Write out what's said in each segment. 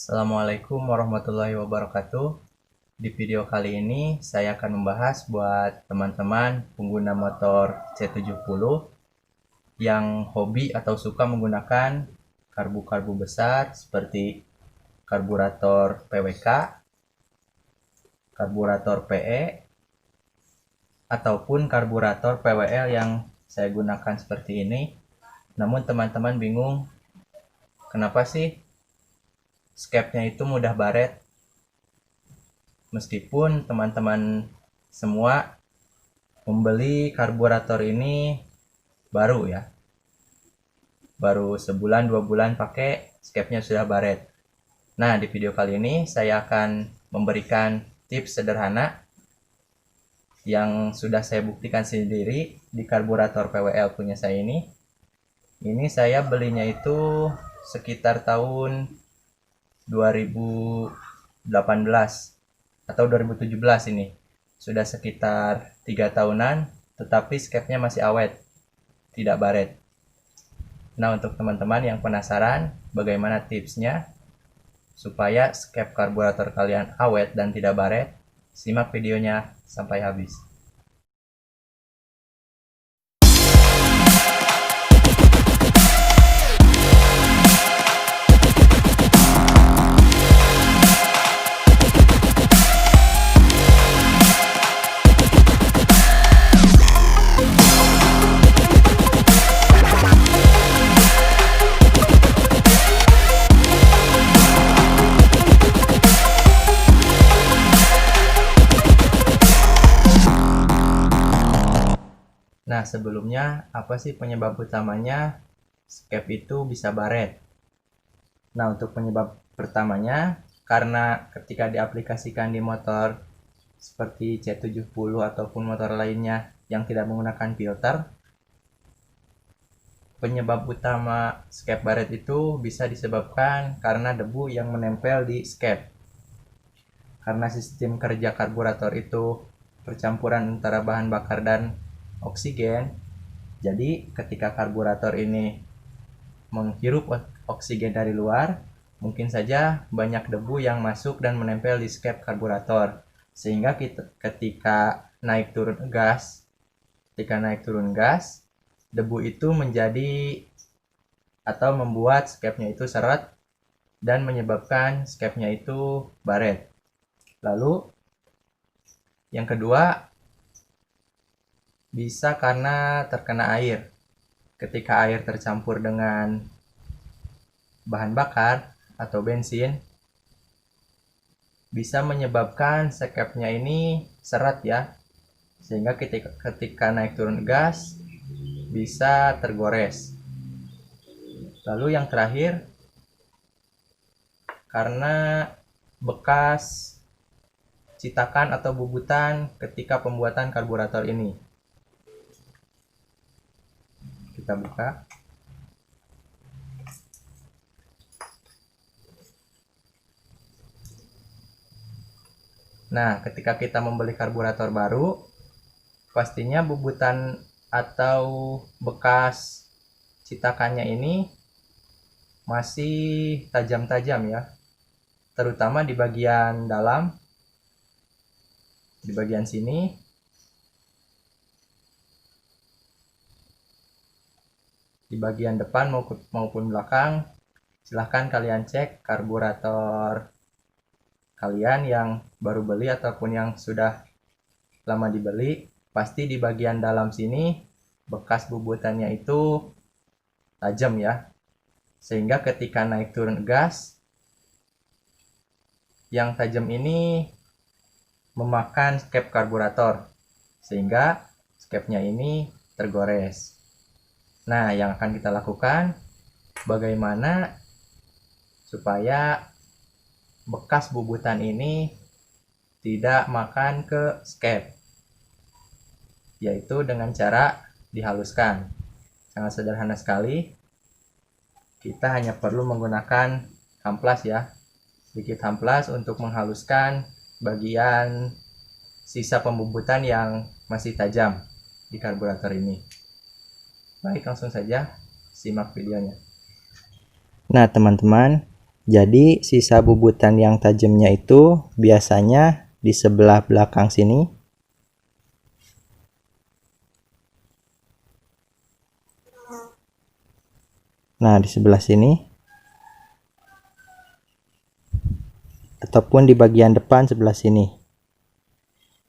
Assalamualaikum warahmatullahi wabarakatuh. Di video kali ini saya akan membahas buat teman-teman pengguna motor C70 yang hobi atau suka menggunakan karbu-karbu besar seperti karburator PWK, karburator PE, ataupun karburator PWL yang saya gunakan seperti ini. Namun teman-teman bingung, kenapa sih skepnya itu mudah baret? Meskipun teman-teman semua membeli karburator ini baru ya, baru sebulan 2 bulan pakai, skepnya sudah baret. Nah, di video kali ini saya akan memberikan tips sederhana yang sudah saya buktikan sendiri di karburator PWL punya saya ini. Ini saya belinya itu sekitar tahun 2018 atau 2017 ini. Sudah sekitar 3 tahunan, tetapi skepnya masih awet, tidak baret. Nah, untuk teman-teman yang penasaran bagaimana tipsnya supaya skep karburator kalian awet dan tidak baret, simak videonya sampai habis. Nah, sebelumnya apa sih penyebab utamanya skep itu bisa baret? Nah, untuk penyebab pertamanya karena ketika diaplikasikan di motor seperti C70 ataupun motor lainnya yang tidak menggunakan filter, penyebab utama skep baret itu bisa disebabkan karena debu yang menempel di skep. Karena sistem kerja karburator itu percampuran antara bahan bakar dan oksigen, jadi ketika karburator ini menghirup oksigen dari luar, mungkin saja banyak debu yang masuk dan menempel di skep karburator, sehingga ketika naik turun gas, debu itu menjadi atau membuat skepnya itu seret dan menyebabkan skepnya itu baret. Lalu yang kedua, bisa karena terkena air. Ketika air tercampur dengan bahan bakar atau bensin, bisa menyebabkan skepnya ini seret ya, sehingga ketika naik turun gas bisa tergores. Lalu yang terakhir, karena bekas citakan atau bubutan ketika pembuatan karburator ini. Kita buka. Nah, ketika kita membeli karburator baru, pastinya bubutan atau bekas citakannya ini masih tajam-tajam ya, terutama di bagian dalam, di bagian sini. Di bagian depan maupun belakang, silahkan kalian cek karburator kalian yang baru beli ataupun yang sudah lama dibeli. Pasti di bagian dalam sini bekas bubutannya itu tajam ya, sehingga ketika naik turun gas, yang tajam ini memakan skep karburator, sehingga skepnya ini tergores. Nah, yang akan kita lakukan, bagaimana supaya bekas bubutan ini tidak makan ke skep, yaitu dengan cara dihaluskan. Sangat sederhana sekali, kita hanya perlu menggunakan hamplas ya, sedikit hamplas untuk menghaluskan bagian sisa pembubutan yang masih tajam di karburator ini. Baik, langsung saja simak videonya. Nah, teman-teman, Jadi sisa bubutan yang tajamnya itu biasanya di sebelah belakang sini. Nah, di sebelah sini. Ataupun di bagian depan sebelah sini.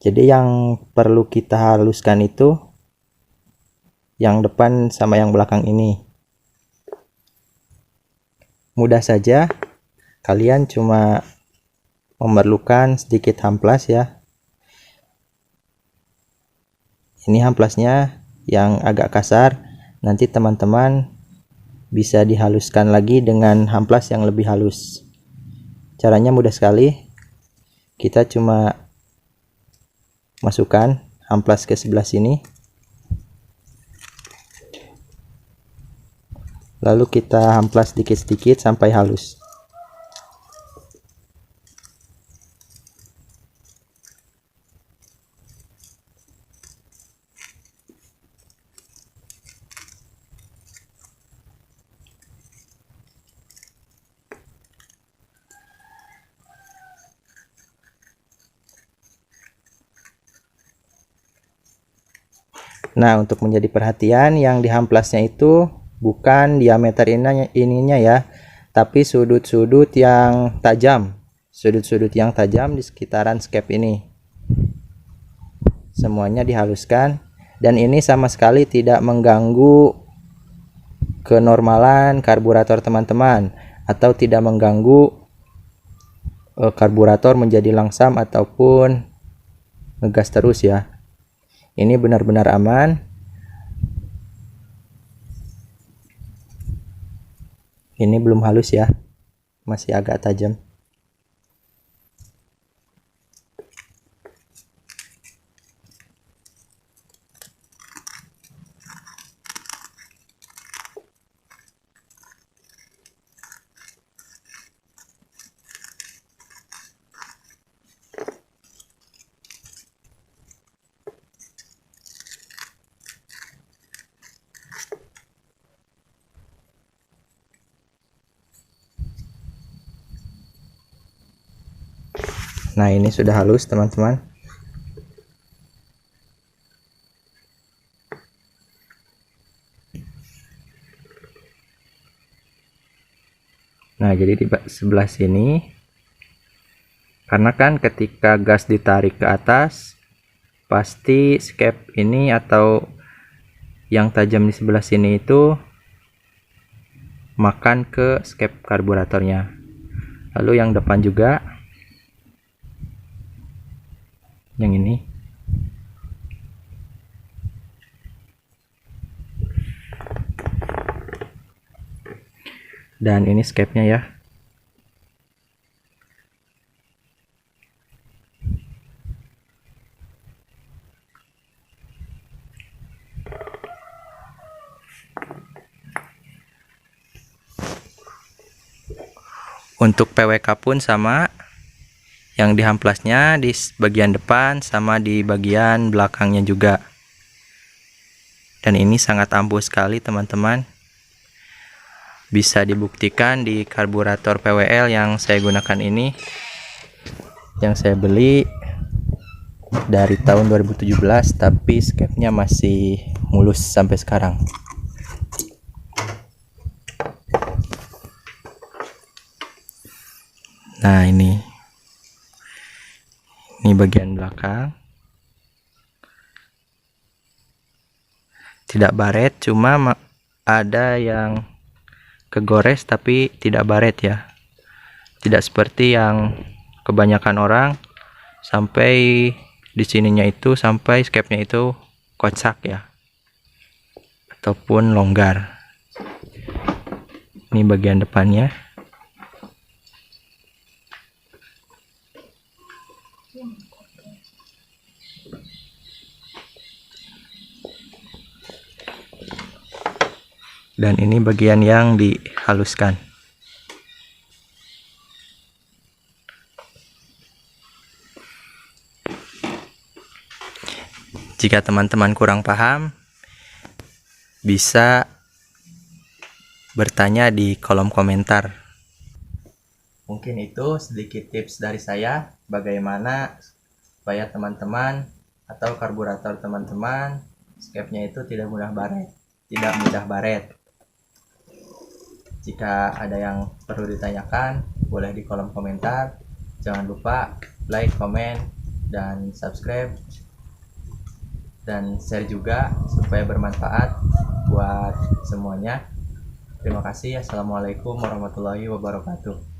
Jadi yang perlu kita haluskan itu yang depan sama yang belakang ini. Mudah saja, kalian cuma memerlukan sedikit hamplas ya. Ini hamplasnya yang agak kasar, nanti teman-teman bisa dihaluskan lagi dengan hamplas yang lebih halus. Caranya mudah sekali, kita cuma masukkan hamplas ke sebelah sini, lalu kita hamplas sedikit-sedikit sampai halus. Nah, untuk menjadi perhatian, yang dihamplasnya itu bukan diameter ininya ya, tapi sudut-sudut yang tajam. Sudut-sudut yang tajam di sekitaran skep ini. Semuanya dihaluskan, dan ini sama sekali tidak mengganggu kenormalan karburator teman-teman, atau tidak mengganggu karburator menjadi langsam ataupun ngegas terus ya. Ini benar-benar aman. Ini belum halus ya, masih agak tajam. Nah, ini sudah halus teman-teman. Nah, jadi di sebelah sini, karena kan ketika gas ditarik ke atas, pasti skep ini atau yang tajam di sebelah sini itu makan ke skep karburatornya. Lalu yang depan juga, yang ini. Dan ini skepnya ya. Untuk PWK pun sama, yang dihamplasnya di bagian depan sama di bagian belakangnya juga. Dan ini sangat ampuh sekali teman-teman. Bisa dibuktikan di karburator PWL yang saya gunakan ini, yang saya beli dari tahun 2017, tapi skepnya masih mulus sampai sekarang. Nah, ini bagian belakang. Tidak baret, cuma ada yang kegores tapi tidak baret ya. Tidak seperti yang kebanyakan orang sampai di sininya itu, sampai skepnya itu kocak ya, ataupun longgar. Ini bagian depannya. Dan ini bagian yang dihaluskan. Jika teman-teman kurang paham, bisa bertanya di kolom komentar. Mungkin itu sedikit tips dari saya bagaimana supaya teman-teman atau karburator teman-teman skepnya itu tidak mudah baret. Jika ada yang perlu ditanyakan, boleh di kolom komentar. Jangan lupa like, komen, dan subscribe, dan share juga supaya bermanfaat buat semuanya. Terima kasih. Assalamualaikum warahmatullahi wabarakatuh.